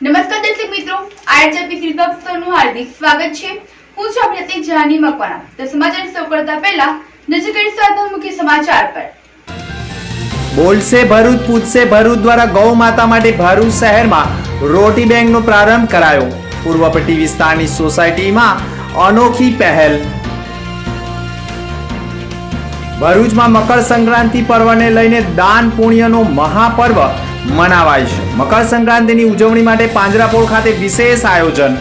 નમસ્કાર દર્શક મિત્રો, આરજેપી સિદ્ધાર્થનું હાર્દિક સ્વાગત છે। હું છું આપની જાની મકવાણા। તો સમાચાર શરૂ કરતા પહેલા નજર કરીશું આજના મુખ્ય સમાચાર પર। બોલશે ભરૂચ પૂછશે ભરૂચ દ્વારા ગૌ માતા માટે ભરૂચ શહેરમાં રોટી બેંકનો પ્રારંભ કરાયો। પૂર્વ પટ્ટી વિસ્તારની સોસાયટીમાં અનોખી પહેલ। ભરૂચમાં મકર સંક્રાંતિ પર્વને લઈને દાન પુણ્યનો મહાપર્વ મનાવાય છે। મકર સંક્રાંતિની ઉજવણી માટે પાંજરાપોળ ખાતે વિશેષ આયોજન।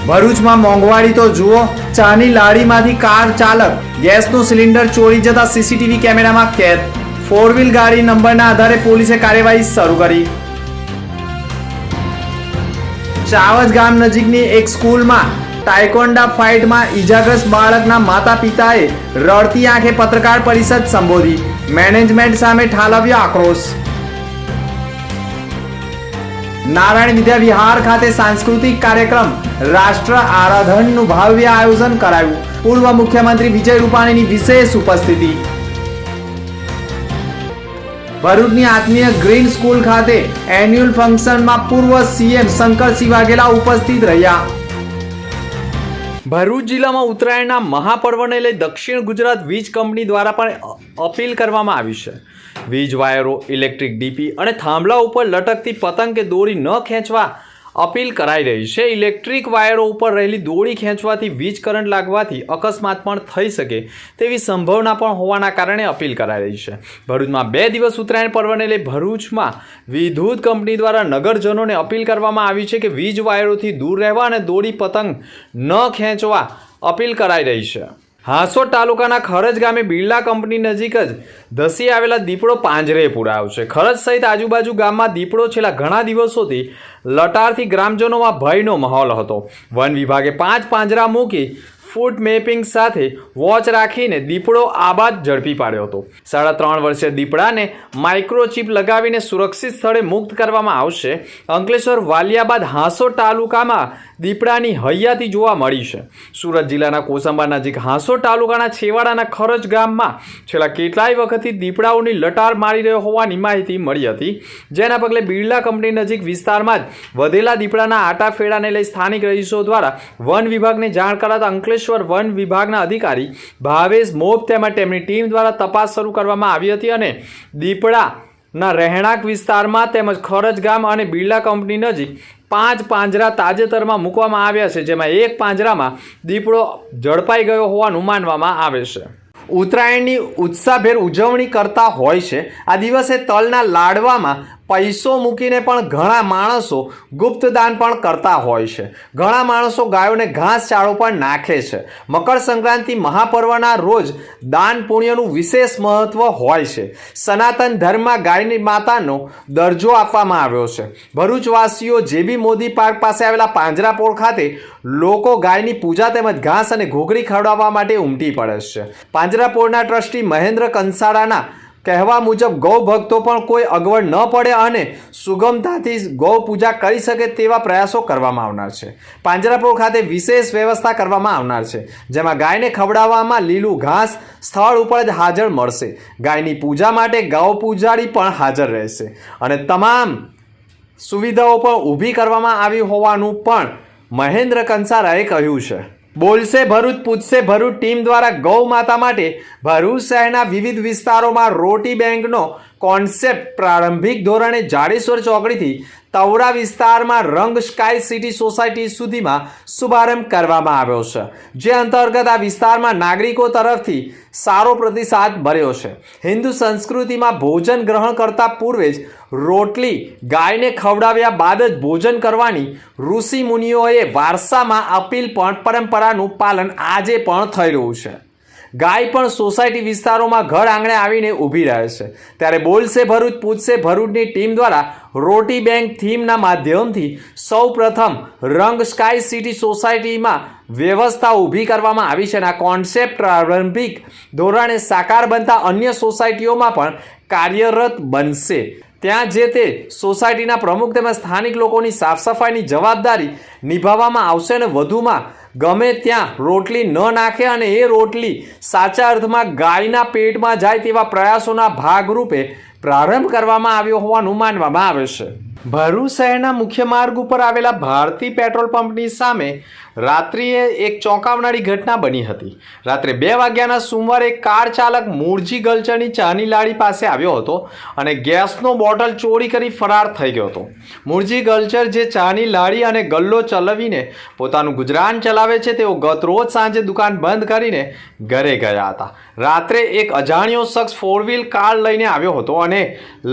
ભરૂચમાં મોંઘવારી તો જુઓ, ચાની લારીમાંથી કાર ચાલક ગેસનું સિલિન્ડર ચોરી જતા સીસીટીવી કેમેરામાં કેદ। 4 વ્હીલ ગાડી નંબરના આધારે પોલીસે કાર્યવાહી શરૂ કરી। ચાવજ ગામ નજીકની એક સ્કૂલમાં ટાઇકોન્ડા ફાઇટમાં ઈજાગ્રસ્ત બાળકના માતા પિતાએ રડતી આંખે પત્રકાર પરિષદ સંબોધી। મેનેજમેન્ટ સામે ઠાલવ્યો આક્રોશ। નારાયણ વિદ્યા વિહાર ખાતે સાંસ્કૃતિક કાર્યક્રમ રાષ્ટ્ર આરાધનનું ભવ્ય આયોજન કરાયું। પૂર્વ મુખ્યમંત્રી વિજય રૂપાણીની વિશેષ ઉપસ્થિતિ। ભરૂચની આત્મીય ગ્રીન સ્કૂલ ખાતે એન્યુઅલ ફંક્શનમાં પૂર્વ સીએમ શંકરસિંહ વાઘેલા ઉપસ્થિત રહ્યા। ભરૂચ જિલ્લામાં ઉત્તરાયણના મહાપર્વને લઈ દક્ષિણ ગુજરાત વીજ કંપની દ્વારા પણ અપીલ કરવામાં આવી છે। વીજ વાયરો, ઇલેક્ટ્રિક ડીપી અને થાંભલા ઉપર લટકતી પતંગ કે દોરી ન ખેંચવા અપીલ કરાઈ રહી છે। ઇલેક્ટ્રિક વાયરો ઉપર રહેલી દોરી ખેંચવાથી વીજ કરંટ લાગવાથી અકસ્માત પણ થઈ શકે તેવી સંભાવના પણ હોવાના કારણે અપીલ કરાઈ રહી છે। ભરૂચમાં 2 દિવસ ઉત્તરાયણ પર્વને લઈ ભરૂચમાં વિદ્યુત કંપની દ્વારા નગરજનોને અપીલ કરવામાં આવી છે કે વીજ વાયરોથી દૂર રહેવા અને દોરી પતંગ ન ખેંચવા અપીલ કરાઈ રહી છે। હાંસોદ તાલુકાના ખરજ ગામે બિરલા કંપની નજીક જ ધસી આવેલા દીપડો પાંજરે પુરાયો છે। ખરજ સહિત આજુબાજુ ગામમાં દીપડો છેલ્લા ઘણા દિવસોથી લટારથી ગ્રામજનોમાં ભયનો માહોલ હતો। વન વિભાગે 5 પાંજરા મૂકી ફૂટ મેપિંગ સાથે વોચ રાખીને દીપડો આબાદ ઝડપી પાડ્યો હતો। 3.5 વર્ષીય દીપડાને માઇક્રોચિપ લગાવીને સુરક્ષિત સ્થળે મુક્ત કરવામાં આવશે। અંકલેશ્વર વાલિયા બાદ હાંસોદ તાલુકામાં દીપડાની હયાતી જોવા મળી છે। સુરત જિલ્લાના કોસંબા નજીક હાંસોદ તાલુકાના છેવાડાના ખરજ ગામમાં છેલ્લા કેટલાય વખતથી દીપડાઓની લટાર મારી રહ્યો હોવાની માહિતી મળી હતી, જેના પગલે બિરલા કંપની નજીક વિસ્તારમાં જ વધેલા દીપડાના આટાફેડાને લઈ સ્થાનિક રહીશો દ્વારા વન વિભાગને જાણ કરાતા અંકલેશ્વર વન વિભાગના અધિકારી ભાવેશ મોબ તેમજ તેમની ટીમ દ્વારા તપાસ શરૂ કરવામાં આવી હતી અને દીપડાના રહેણાંક વિસ્તારમાં તેમજ ખરજ ગામ અને બિરલા કંપની નજીક 5 પાંજરા તાજેતરમાં મૂકવામાં આવ્યા છે, જેમાં એક પાંજરામાં દીપડો ઝડપાઈ ગયો હોવાનું માનવામાં આવે છે। ઉત્તરાયણની ઉત્સાહભેર ઉજવણી કરતા હોય છે। આ દિવસે તલના લાડવામાં પૈસો મૂકીને પણ ઘણા માણસો ગુપ્તદાન પણ કરતા હોય છે। ઘણા માણસો ગાયોને ઘાસ ચારો પણ નાખે છે। મકર સંક્રાંતિ મહાપર્વના રોજ દાન પુણ્યનું વિશેષ મહત્વ હોય છે। સનાતન ધર્મમાં ગાયની માતાનો દરજ્જો આપવામાં આવ્યો છે। ભરૂચવાસીઓ જેબી મોદી પાર્ક પાસે આવેલા પાંજરાપોળ ખાતે લોકો ગાયની પૂજા તેમજ ઘાસ અને ઘોઘરી ખવડાવવા માટે ઉમટી પડે છે। પાંજરાપોળના ટ્રસ્ટી મહેન્દ્ર કંસારાના કહેવા મુજબ ગૌ ભક્તો પણ કોઈ અગવડ ન પડે અને સુગમતાથી ગૌ પૂજા કરી શકે તેવા પ્રયાસો કરવામાં આવનાર છે। પાંજરાપોળ ખાતે વિશેષ વ્યવસ્થા કરવામાં આવનાર છે, જેમાં ગાયને ખવડાવવામાં લીલું ઘાસ સ્થળ ઉપર જ હાજર મળશે। ગાયની પૂજા માટે ગૌ પૂજારી પણ હાજર રહેશે અને તમામ સુવિધાઓ પણ ઊભી કરવામાં આવી હોવાનું પણ મહેન્દ્ર કંસારાએ કહ્યું છે। બોલશે ભરૂચ પૂછશે ભરૂચ ટીમ દ્વારા ગૌ માતા માટે ભરૂચ શહેરના વિવિધ વિસ્તારોમાં રોટી બેંકનો કોન્સેપ્ટ પ્રારંભિક ધોરણે જાડેશ્વર ચોકડીથી તવરા વિસ્તારમાં રંગ સ્કાય સિટી સોસાયટી સુધીમાં શુભારંભ કરવામાં આવ્યો છે, જે અંતર્ગત આ વિસ્તારમાં નાગરિકો તરફથી સારો પ્રતિસાદ મળ્યો છે। હિન્દુ સંસ્કૃતિમાં ભોજન ગ્રહણ કરતા પૂર્વે જ રોટલી ગાયને ખવડાવ્યા બાદ જ ભોજન કરવાની ઋષિ મુનિઓએ વારસામાં અપીલ પણ પરંપરાનું પાલન આજે પણ થઈ રહ્યું છે। ગાય પણ સોસાયટી વિસ્તારોમાં ઘર આંગણે આવીને ઊભી રહે છે। ત્યારે બોલશે ભરૂચ પૂછશે ભરૂચની ટીમ દ્વારા રોટી બેંક થીમના માધ્યમથી સૌ પ્રથમ રંગ સ્કાય સિટી સોસાયટીમાં વ્યવસ્થા ઊભી કરવામાં આવી છે અને આ કોન્સેપ્ટ પ્રારંભિક ધોરણે સાકાર બનતા અન્ય સોસાયટીઓમાં પણ કાર્યરત બનશે। ત્યાં જે તે સોસાયટીના પ્રમુખ તેમજ સ્થાનિક લોકોની સાફ સફાઈની જવાબદારી નિભાવવામાં આવશે અને વધુમાં ગમે ત્યાં રોટલી ન નાખે અને એ રોટલી સાચા અર્થમાં ગાયના પેટમાં જાય તેવા પ્રયાસોના ભાગરૂપે પ્રારંભ કરવામાં આવ્યો હોવાનું માનવામાં આવે છે. ભરૂચ શહેરના મુખ્ય માર્ગ ઉપર આવેલા ભારતી પેટ્રોલ પંપની સામે રાત્રિએ એક ચોંકાવનારી ઘટના બની હતી. રાત્રે 2 વાગ્યાના સુમારે એક કાર ચાલક મૂળજી ગલચરની ચાની લારી પાસે આવ્યો હતો અને ગેસનો બોટલ ચોરી કરી ફરાર થઈ ગયો હતો. મૂળજી ગલચર જે ચાની લારી અને ગલ્લો ચલાવીને પોતાનું ગુજરાન ચલાવે છે, તેઓ ગત રોજ સાંજે દુકાન બંધ કરીને ઘરે ગયા હતા. રાત્રે એક અજાણ્યો શખ્સ 4 વ્હીલ કાર લઈને આવ્યો હતો અને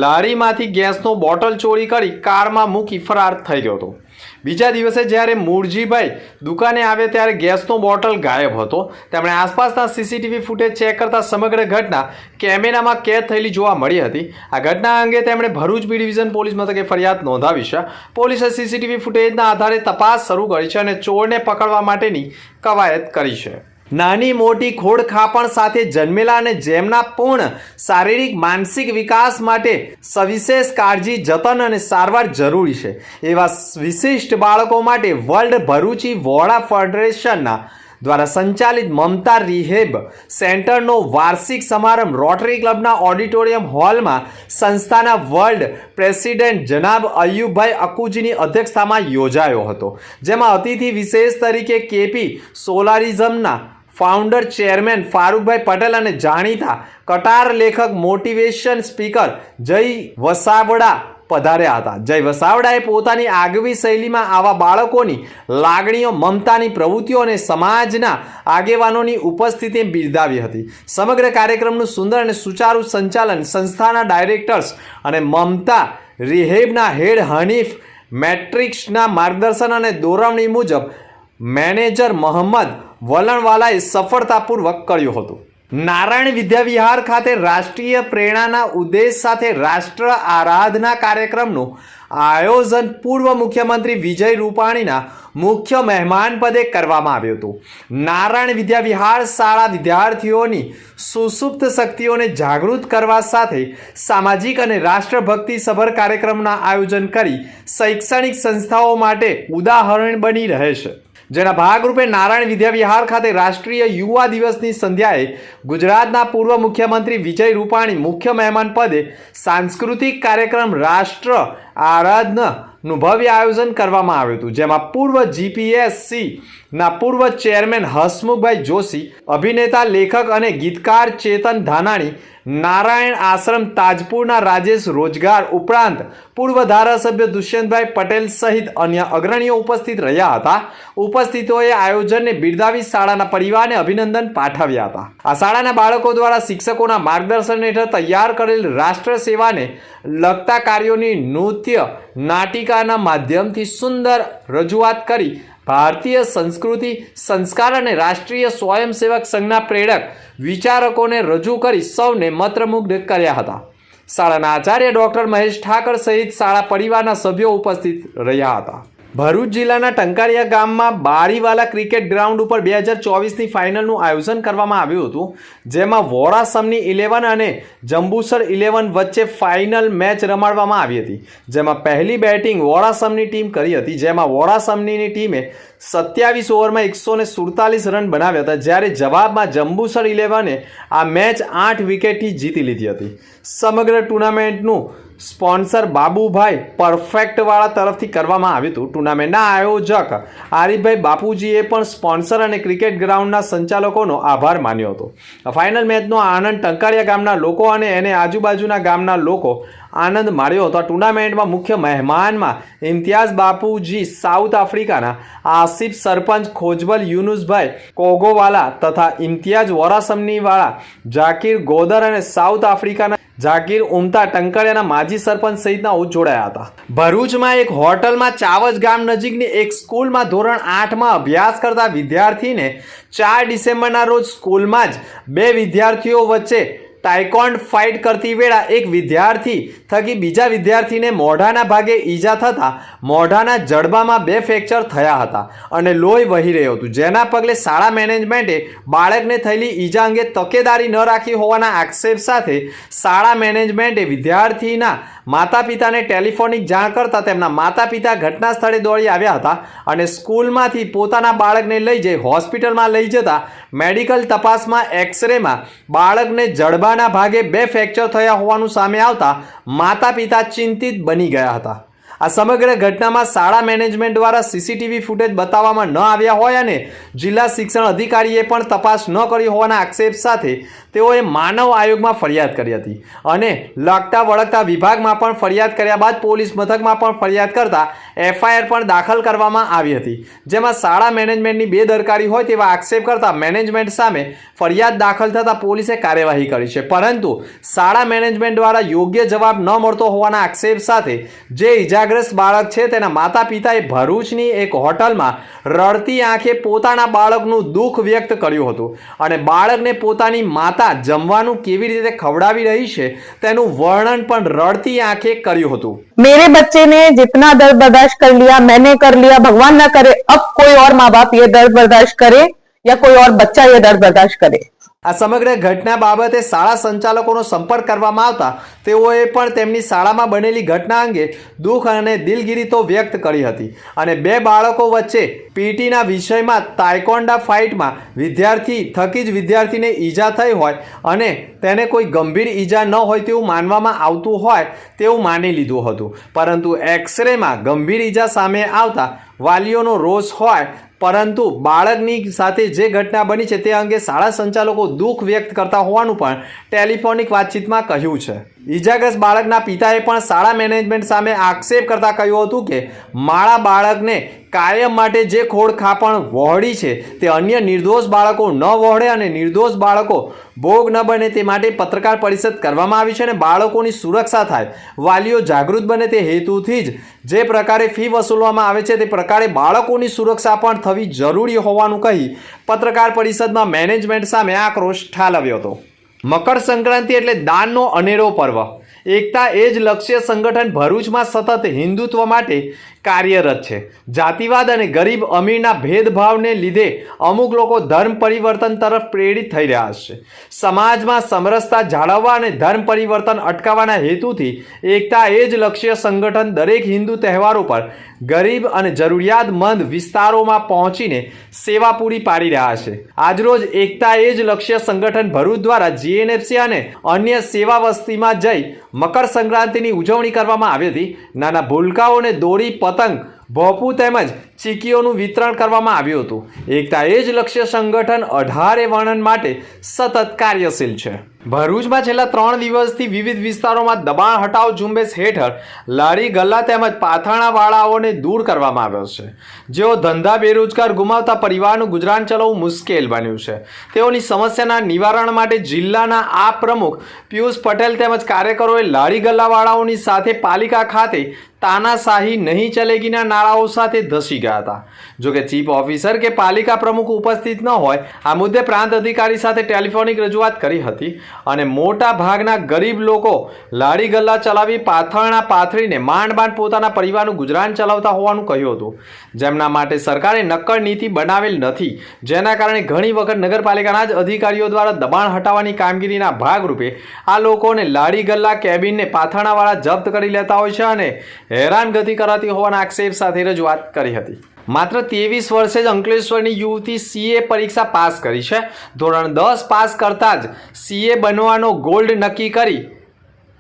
લારીમાંથી ગેસનો બોટલ ચોરી કરી કારમાં મૂકી ફરાર થઈ ગયો હતો. બીજા દિવસે જ્યારે મૂળજીભાઈ દુકાને આવ્યા ત્યારે ગેસનો બોટલ ગાયબ હતો. તેમણે આસપાસના સીસીટીવી ફૂટેજ ચેક કરતા સમગ્ર ઘટના કેમેરામાં કેદ થયેલી જોવા મળી હતી. આ ઘટના અંગે તેમણે ભરૂચ બી ડિવિઝન પોલીસ મથકે ફરિયાદ નોંધાવી છે. પોલીસે સીસીટીવી ફૂટેજના આધારે તપાસ શરૂ કરી છે અને ચોરને પકડવા માટેની કવાયત કરી છે. નાની મોટી ખોડખાપણ સાથે જન્મેલા અને જેમના પૂર્ણ શારીરિક માનસિક વિકાસ માટે સવિશેષ કાળજી, જતન અને સારવાર જરૂરી છે એવા વિશિષ્ટ બાળકો માટે વર્લ્ડ ભરૂચી વોડા ફેડરેશનના દ્વારા સંચાલિત મમતા રિહેબ સેન્ટરનો વાર્ષિક સમારંભ રોટરી ક્લબના ઓડિટોરિયમ હોલમાં સંસ્થાના વર્લ્ડ પ્રેસિડેન્ટ જનાબ અયુબભાઈ અકુજીની અધ્યક્ષતામાં યોજાયો હતો. જેમાં અતિથિ વિશેષ તરીકે કેપી સોલારિઝમના ફાઉન્ડર ચેરમેન ફારૂકભાઈ પટેલ અને જાણીતા કટાર લેખક મોટિવેશન સ્પીકર જય વસાવડા પધાર્યા હતા. જય વસાવડાએ પોતાની આગવી શૈલીમાં આવા બાળકોની લાગણીઓ, મમતાની પ્રવૃત્તિઓ અને સમાજના આગેવાનોની ઉપસ્થિતિ બિરદાવી હતી. સમગ્ર કાર્યક્રમનું સુંદર અને સુચારુ સંચાલન સંસ્થાના ડાયરેક્ટર્સ અને મમતા રિહેબના હેડ હનીફ મેટ્રિક્સના માર્ગદર્શન અને દોરવણી મુજબ મેનેજર મોહમ્મદ વલણવાલાએ સફળતાપૂર્વક કર્યું હતું. નારાયણ વિદ્યાવિહાર ખાતે રાષ્ટ્રીય પ્રેરણાના ઉદ્દેશ સાથે રાષ્ટ્ર આરાધના કાર્યક્રમનું આયોજન પૂર્વ મુખ્યમંત્રી વિજય રૂપાણીના મુખ્ય મહેમાન પદે કરવામાં આવ્યું હતું. નારાયણ વિદ્યાવિહાર શાળા વિદ્યાર્થીઓની સુસુપ્ત શક્તિઓને જાગૃત કરવા સાથે સામાજિક અને રાષ્ટ્રભક્તિ સભર કાર્યક્રમના આયોજન કરી શૈક્ષણિક સંસ્થાઓ માટે ઉદાહરણ બની રહે છે. જેના ભાગરૂપે નારાયણ વિદ્યાવિહાર ખાતે રાષ્ટ્રીય યુવા દિવસની સંધ્યાએ ગુજરાતના પૂર્વ મુખ્યમંત્રી વિજય રૂપાણી મુખ્ય મહેમાન પદે સાંસ્કૃતિક કાર્યક્રમ રાષ્ટ્ર આરાધનાનું ભવ્ય આયોજન કરવામાં આવ્યું હતું. જેમાં પૂર્વ GPSCના પૂર્વ ચેરમેન હસમુખભાઈ જોશી, અભિનેતા, લેખક અને ગીતકાર ચેતન ધાનાણી, નારાયણ આશ્રમ તાજપુરના રાજેશ રોજગાર ઉપરાંત પૂર્વ ધારાસભ્ય દુષ્યંતભાઈ પટેલ સહિત અન્ય અગ્રણીઓ ઉપસ્થિત રહ્યા હતા. ઉપસ્થિતોએ આયોજનને બિરદાવી શાળાના પરિવારને અભિનંદન પાઠવ્યા હતા. આ શાળાના બાળકો દ્વારા શિક્ષકોના માર્ગદર્શન હેઠળ તૈયાર કરેલ રાષ્ટ્ર સેવાને લગતા કાર્યોની નૃત્ય નાટિકાના માધ્યમથી સુંદર રજૂઆત કરી ભારતીય સંસ્કૃતિ, સંસ્કાર અને રાષ્ટ્રીય સ્વયંસેવક સંઘના પ્રેરક વિચારકોને રજૂ કરી સૌને મંત્રમુગ્ધ કર્યા હતા. શાળાના આચાર્ય ડોક્ટર મહેશ ઠાકર સહિત શાળા પરિવારના સભ્યો ઉપસ્થિત રહ્યા હતા. ભરૂચ જિલ્લાના ટંકારિયા ગામમાં બારીવાલા ક્રિકેટ ગ્રાઉન્ડ ઉપર 2024ની ફાઇનલનું આયોજન કરવામાં આવ્યું હતું. જેમાં વોરાસમની 11 અને જંબુસર 11 વચ્ચે ફાઇનલ મેચ રમાડવામાં આવી હતી. જેમાં પહેલી બેટિંગ વોરાસમની ટીમ કરી હતી. જેમાં વોરાસમની ટીમે 27 ઓવરમાં 147 રન બનાવ્યા હતા. જ્યારે જવાબમાં જંબુસર 11એ આ મેચ 8 વિકેટથી જીતી લીધી હતી. સમગ્ર ટુર્નામેન્ટનું સ્પોન્સર બાબુભાઈ પરફેક્ટવાળા તરફથી કરવામાં આવ્યું હતું. ટુર્નામેન્ટના આયોજક આરીફભાઈ બાપુજીએ પણ સ્પોન્સર અને ક્રિકેટ ગ્રાઉન્ડના સંચાલકોનો આભાર માન્યો હતો. ફાઇનલ મેચનો આનંદ ટંકારિયા ગામના લોકો અને એને આજુબાજુના ગામના લોકો આનંદ માણ્યો હતો. ટુર્નામેન્ટમાં મુખ્ય મહેમાનમાં ઇમ્તિયાઝ બાપુજી, સાઉથ આફ્રિકાના આસિફ સરપંચ ખોજબલ યુનુસભાઈ કોગોવાલા તથા ઇમ્તિયાઝ વોરાસમનીવાળા જાકીર ગોદર અને સાઉથ આફ્રિકાના જાકીર ઉમતા ટંકારિયાના માજી સરપંચ સહિતના જોડાયા હતા. ભરૂચમાં એક હોટલમાં ચાવજ ગામ નજીકની એક સ્કૂલમાં ધોરણ 8માં અભ્યાસ કરતા વિદ્યાર્થીને 4 ડિસેમ્બરના રોજ સ્કૂલમાં જ 2 વિદ્યાર્થીઓ વચ્ચે ટાઇકોન્ડ ફાઇટ કરતી વેળા એક વિદ્યાર્થી થકી બીજા વિદ્યાર્થીને મોઢાના ભાગે ઈજા થતાં મોઢાના જડબામાં 2 ફ્રેક્ચર થયા હતા અને લોહી વહી રહ્યું હતું. જેના પગલે શાળા મેનેજમેન્ટે બાળકને થયેલી ઈજા અંગે તકેદારી ન રાખી હોવાના આક્ષેપ સાથે શાળા મેનેજમેન્ટે વિદ્યાર્થીના માતા પિતાને ટેલિફોનિક જાણ કરતાં તેમના માતા પિતા ઘટના સ્થળે દોડી આવ્યા હતા અને સ્કૂલમાંથી પોતાના બાળકને લઈ જઈ હોસ્પિટલમાં લઈ જતા મેડિકલ તપાસમાં એક્સરેમાં બાળકને જડબાના ભાગે 2 ફ્રેક્ચર થયા હોવાનું સામે આવતા માતા પિતા ચિંતિત બની ગયા હતા। આ સમગ્ર ઘટનામાં શાળા મેનેજમેન્ટ દ્વારા સીસીટીવી ફૂટેજ બતાવવામાં ન આવ્યા હોય અને જિલ્લા શિક્ષણ અધિકારીએ પણ તપાસ ન કરી હોવાના આક્ષેપ સાથે તેઓએ માનવ આયોગમાં ફરિયાદ કરી હતી અને લગતા વળગતા વિભાગમાં પણ ફરિયાદ કર્યા બાદ પોલીસ મથકમાં પણ ફરિયાદ કરતા એફઆઈઆર પણ દાખલ કરવામાં આવી હતી, જેમાં શાળા મેનેજમેન્ટની બેદરકારી હોય તેવા આક્ષેપ કરતા મેનેજમેન્ટ સામે ફરિયાદ દાખલ થતાં પોલીસે કાર્યવાહી કરી છે, પરંતુ શાળા મેનેજમેન્ટ દ્વારા યોગ્ય જવાબ ન મળતો હોવાના આક્ષેપ સાથે જે ઇજાગ્રસ્ત બાળક છે તેના માતા પિતાએ ભરૂચની એક હોટલમાં રડતી આંખે પોતાના બાળકનું દુઃખ વ્યક્ત કર્યું હતું અને બાળકને પોતાની માતા જમવાનું કેવી રીતે ખવડાવી રહી છે તેનું વર્ણન પણ રડતી આંખે કર્યું હતું। मेरे बच्चे ने जितना दर्द बर्दाश्त कर लिया मैंने कर लिया, भगवान ना करे अब कोई और माँ बाप ये दर्द बर्दाश्त करे या कोई और बच्चा ये दर्द बर्दाश्त करे। આ સમગ્ર ઘટના બાબતે શાળા સંચાલકોનો સંપર્ક કરવામાં આવતા તેઓએ પણ તેમની શાળામાં બનેલી ઘટના અંગે દુઃખ અને દિલગીરી તો વ્યક્ત કરી હતી અને 2 બાળકો વચ્ચે પીટીના વિષયમાં તાઇકોન્ડા ફાઇટમાં વિદ્યાર્થી થકી જ વિદ્યાર્થીને ઈજા થઈ હોય અને તેને કોઈ ગંભીર ઈજા ન હોય તેવું માનવામાં આવતું હોય તેવું માની લીધું હતું, પરંતુ એક્સરેમાં ગંભીર ઈજા સામે આવતા વાલીઓનો રોષ હોય, પરંતુ બાળકની સાથે જે ઘટના બની છે તે અંગે શાળા સંચાલકો દુઃખ વ્યક્ત કરતા હોવાનું પણ ટેલિફોનિક વાતચીતમાં કહ્યું છે। ઇજાગ્રસ્ત બાળકના પિતાએ પણ શાળા મેનેજમેન્ટ સામે આક્ષેપ કરતા કહ્યું હતું કે મારા બાળકને કાયમ માટે જે ખોડખાપણ વહોડી છે તે અન્ય નિર્દોષ બાળકો ન વહોડે અને નિર્દોષ બાળકો ભોગ ન બને તે માટે પત્રકાર પરિષદ કરવામાં આવી છે અને બાળકોની સુરક્ષા થાય, વાલીઓ જાગૃત બને તે હેતુથી જ જે પ્રકારે ફી વસૂલવામાં આવે છે તે પ્રકારે બાળકોની સુરક્ષા પણ થવી જરૂરી હોવાનું કહી પત્રકાર પરિષદમાં મેનેજમેન્ટ સામે આક્રોશ ઠાલવ્યો હતો। મકર સંક્રાંતિ એટલે દાનનો અનેરો પર્વ। એકતા એ જ લક્ષ્ય સંગઠન ભરૂચમાં સતત હિન્દુત્વ માટે કાર્યરત છે। જાતિવાદ અને ગરીબ અમીરના ભેદભાવને લીધે અમુક લોકો ધર્મ પરિવર્તન તરફ પ્રેરિત થઈ રહ્યા છે। સમાજમાં સમરસતા જાળવવા અને ધર્મ પરિવર્તન અટકાવવાના હેતુથી એકતા એ જ લક્ષ્ય સંગઠન દરેક હિન્દુ તહેવારો પર ગરીબ અને જરૂરિયાતમંદ વિસ્તારોમાં પહોંચીને સેવા પૂરી પાડી રહ્યા છે। આજરોજ એકતા એ જ લક્ષ્ય સંગઠન ભરૂચ દ્વારા જીએનએફસી અને અન્ય સેવા વસ્તીમાં જઈ મકર સંક્રાંતિની ઉજવણી કરવામાં આવી હતી। નાના ભૂલકાઓને દોરી, પતંગ, ભોપું તેમજ ચીકીઓનું વિતરણ કરવામાં આવ્યું હતું। એકતા એ જ લક્ષ્ય સંગઠન 18 વર્ણન માટે સતત કાર્યશીલ છે। ભરૂચમાં છેલ્લા 3 દિવસથી વિવિધ વિસ્તારોમાં દબાણ હટાવ ઝુંબેશ હેઠળ લારી ગલ્લા તેમજ પાથરણાવાળાઓને દૂર કરવામાં આવ્યો છે, જેઓ ધંધા બેરોજગાર ગુમાવતા પરિવારનું ગુજરાન ચલાવવું મુશ્કેલ બન્યું છે। તેઓની સમસ્યાના નિવારણ માટે જિલ્લાના આ પ્રમુખ પિયુષ પટેલ તેમજ કાર્યકરોએ લારી ગલ્લાવાળાઓની સાથે પાલિકા ખાતે તાનાશાહી નહીં ચલેગીના નારાઓ સાથે ધસી ગયા હતા। જોકે ચીફ ઓફિસર કે પાલિકા પ્રમુખ ઉપસ્થિત ન હોય આ મુદ્દે પ્રાંત અધિકારી સાથે ટેલિફોનિક રજૂઆત કરી હતી અને મોટા ભાગના ગરીબ લોકો લારી ગલ્લા ચલાવી પાથરણા પાથરીને માંડ પોતાના પરિવારનું ગુજરાન ચલાવતા હોવાનું કહ્યું હતું, જેમના માટે સરકારે નક્કર નીતિ બનાવેલ નથી, જેના કારણે ઘણી વખત નગરપાલિકાના જ અધિકારીઓ દ્વારા દબાણ હટાવવાની કામગીરીના ભાગરૂપે આ લોકોને લારી ગલ્લા કેબિનને પાથરણાવાળા જપ્ત કરી લેતા હોય છે અને હેરાનગતિ કરાતી હોવાના આક્ષેપ સાથે રજૂઆત કરી હતી। માત્ર 23 વર્ષે જ અંકલેશ્વરની યુવતી સીએ પરીક્ષા પાસ કરી છે। ધોરણ 10 પાસ કરતાં જ સીએ બનવાનો ગોલ્ડ નક્કી કરી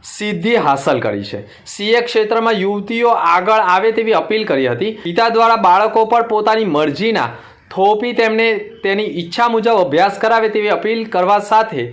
સિદ્ધિ હાંસલ કરી છે। સીએ ક્ષેત્રમાં યુવતીઓ આગળ આવે તેવી અપીલ કરી હતી। પિતા દ્વારા બાળકો પર પોતાની મરજીના થોપી તેમને તેની ઈચ્છા મુજબ અભ્યાસ કરાવે તેવી અપીલ કરવા સાથે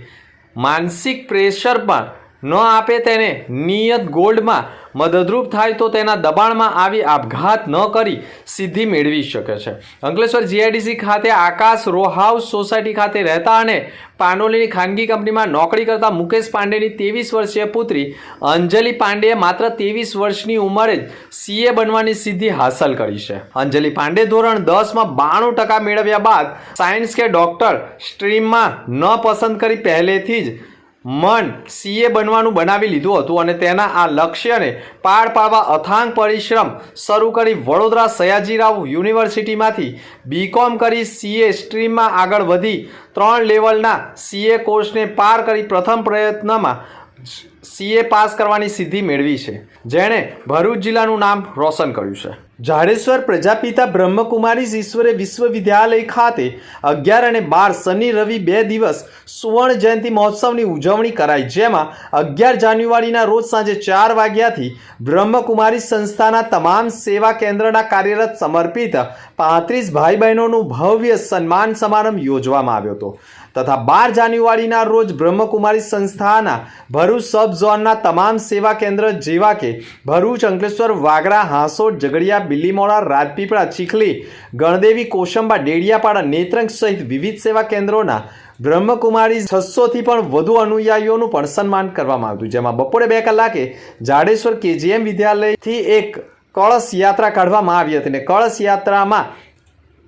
માનસિક પ્રેશર પણ ન આપે, તેને નિયત ગોલ્ડમાં મદદરૂપ થાય તો તેના દબાણમાં આવી આપઘાત ન કરી સિદ્ધિ મેળવી શકે છે। અંકલેશ્વર જીઆઈડીસી ખાતે આકાશ રો હાઉસ સોસાયટી ખાતે રહેતા અને પાનોલીની ખાનગી કંપનીમાં નોકરી કરતા મુકેશ પાંડેની 23 વર્ષીય પુત્રી અંજલિ પાંડેએ માત્ર 23 વર્ષની ઉંમરે જ સીએ બનવાની સિદ્ધિ હાંસલ કરી છે। અંજલિ પાંડે ધોરણ 10માં 92% મેળવ્યા બાદ સાયન્સ કે ડોક્ટર સ્ટ્રીમમાં ન પસંદ કરી પહેલેથી જ મન સીએ બનવાનું બનાવી લીધું હતું અને તેના આ લક્ષ્યને પાર પાડવા અથાગ પરિશ્રમ શરૂ કરી વડોદરા સયાજીરાવ યુનિવર્સિટીમાંથી બીકોમ કરી સીએ સ્ટ્રીમમાં આગળ વધી 3 લેવલના સીએ કોર્સને પાર કરી પ્રથમ પ્રયત્નમાં CA પાસ કરવાની સિદ્ધિ મેળવી છે, જેણે ભરૂચ જિલ્લાનું નામ રોશન કર્યું છે. જાડેશ્વર પ્રજાપિતા બ્રહ્મકુમારીઝ ઈશ્વરે વિશ્વવિદ્યાલય ખાતે 11 અને 12 શનિ રવિ 2 દિવસ સુવર્ણ જયંતિ મહોત્સવની ઉજવણી કરાઈ, જેમાં 11 જાન્યુઆરીના રોજ સાંજે 4 વાગ્યાથી બ્રહ્મકુમારી સંસ્થાના તમામ સેવા કેન્દ્રના કાર્યરત સમર્પિત 35 ભાઈ બહેનોનું ભવ્ય સન્માન સમારંભ યોજવામાં આવ્યો હતો તથા 12 જાન્યુઆરીના રોજ બ્રહ્મકુમારી સંસ્થાના ભરૂચ સબ ઝોનના તમામ સેવા કેન્દ્ર જેવા કે ભરૂચ, અંકલેશ્વર, વાગરા, હાંસોટ, ઝઘડિયા, બિલીમોરા, રાજપીપળા, ચીખલી, ગણદેવી, કોશંબા, ડેડિયાપાડા, નેત્રંગ સહિત વિવિધ સેવા કેન્દ્રોના બ્રહ્મકુમારી 600થી પણ વધુ અનુયાયીઓનું પણ સન્માન કરવામાં આવ્યું, જેમાં બપોરે 2 કલાકે જાડેશ્વર KGM વિદ્યાલયથી એક કળશ યાત્રા કાઢવામાં આવી હતી અને કળશ યાત્રામાં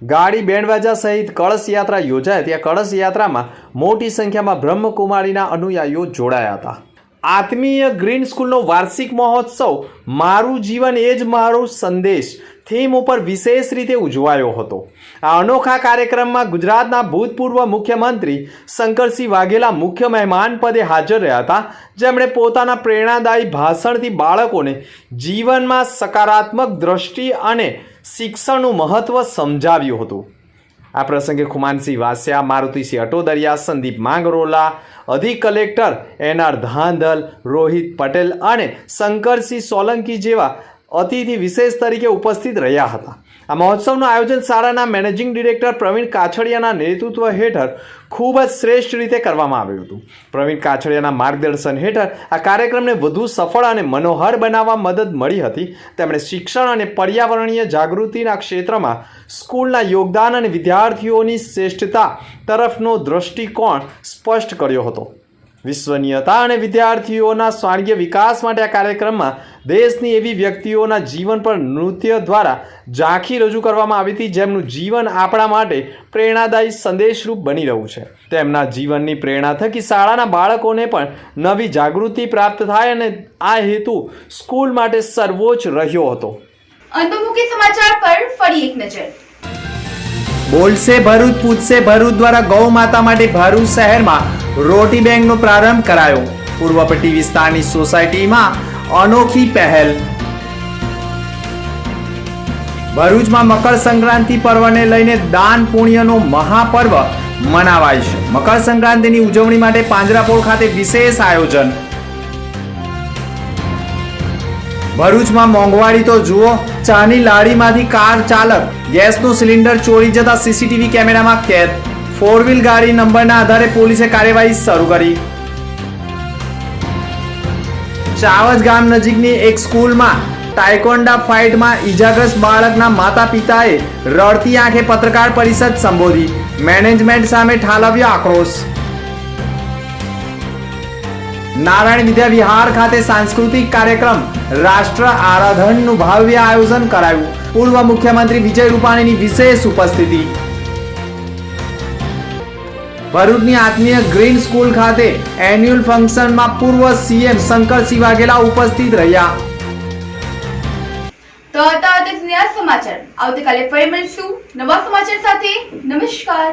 ગાડી બેન્ડવાજા સહિત કળશ યાત્રા યોજાઈ. ત્યાં કળશ યાત્રામાં મોટી સંખ્યામાં બ્રહ્મકુમારીના અનુયાયીઓ જોડાયા હતા. આત્મીય ગ્રીન સ્કૂલનો વાર્ષિક મહોત્સવ મારું જીવન એ જ મારો સંદેશ થીમ ઉપર વિશેષ રીતે ઉજવાયો હતો. આ અનોખા કાર્યક્રમમાં ગુજરાતના ભૂતપૂર્વ મુખ્યમંત્રી શંકરસિંહ વાઘેલા મુખ્ય મહેમાન પદે હાજર રહ્યા હતા, જેમણે પોતાના પ્રેરણાદાયી ભાષણથી બાળકોને જીવનમાં સકારાત્મક દ્રષ્ટિ અને શિક્ષણનું મહત્વ સમજાવ્યું હતું. આ પ્રસંગે ખુમાનસિંહ વાસિયા, મારુતિસિંહ અટોદરિયા, સંદીપ માંગરોલા, અધિક કલેક્ટર NR ધાંધલ, રોહિત પટેલ અને શંકરસિંહ સોલંકી જેવા અતિથિ વિશેષ તરીકે ઉપસ્થિત રહ્યા હતા. આ મહોત્સવનું આયોજન શાળાના મેનેજિંગ ડિરેક્ટર પ્રવીણ કાછડિયાના નેતૃત્વ હેઠળ ખૂબ જ શ્રેષ્ઠ રીતે કરવામાં આવ્યું હતું. પ્રવીણ કાછડિયાના માર્ગદર્શન હેઠળ આ કાર્યક્રમને વધુ સફળ અને મનોહર બનાવવા મદદ મળી હતી. તેમણે શિક્ષણ અને પર્યાવરણીય જાગૃતિના ક્ષેત્રમાં સ્કૂલના યોગદાન અને વિદ્યાર્થીઓની શ્રેષ્ઠતા તરફનો દૃષ્ટિકોણ સ્પષ્ટ કર્યો હતો. વિશ્વનીયતા અને વિદ્યાર્થીઓના સ્વાંગીય વિકાસ માટે આ કાર્યક્રમમાં દેશની એવી વ્યક્તિઓના જીવન પર નૃત્ય દ્વારા ઝાંખી રજૂ કરવામાં આવી હતી, જેમનું જીવન આપણા માટે પ્રેરણાદાયી સંદેશરૂપ બની રહ્યું છે. તેમના જીવનની પ્રેરણા થકી શાળાના બાળકોને પણ નવી જાગૃતિ પ્રાપ્ત થાય અને આ હેતુ સ્કૂલ માટે સર્વોચ્ચ રહ્યો હતો. અંતર્મુખી સમાચાર પર ફરી એક નજર. બોલશે ભરૂચ, પૂછશે ભરૂચ દ્વારા ગૌ માતા માટે ભરૂચ શહેરમાં રોટી બેંકનો પ્રારંભ કરાયો. પૂર્વ પટ્ટી વિસ્તારની સોસાયટીમાં અનોખી પહેલ. ભરૂચમાં મકર સંક્રાંતિ પર્વને લઈને દાન પુણ્યનો મહાપર્વ મનાવાય છે. મકર સંક્રાંતિની ઉજવણી માટે પાંજરાપોળ ખાતે વિશેષ આયોજન. ભરૂચમાં મોંઘવારી તો જુઓ, ચાની લારીમાંથી કાર ચાલક ગેસનું સિલિન્ડર ચોરી જતા CCTV કેમેરામાં કેદ. 4 વ્હીલ ગાડી નંબરના આધારે પોલીસે કાર્યવાહી શરૂ કરી. ચાવજ ગામ નજીકની એક સ્કૂલમાં ટાઇકોન્ડા ફાઇટમાં ઈજાગ્રસ્ત બાળકના માતા પિતાએ રડતી આંખે પત્રકાર પરિષદ સંબોધી. મેનેજમેન્ટ સામે ઠાલવ્યો આક્રોશ. નારાયણ વિદ્યા વિહાર ખાતે સાંસ્કૃતિક કાર્યક્રમ રાષ્ટ્ર આરાધનનું ભવ્ય આયોજન કરાયું. પૂર્વ મુખ્યમંત્રી વિજય રૂપાણીની વિશેષ ઉપસ્થિતિ. ભરૂચની આત્મીય ગ્રીન સ્કૂલ ખાતે એન્યુઅલ ફંક્શનમાં પૂર્વ CM શંકરસિંહ વાઘેલા ઉપસ્થિત રહ્યા. તો હતા સમાચાર. આવતીકાલે ફરી મળીશું નવા સમાચાર સાથે. નમસ્કાર.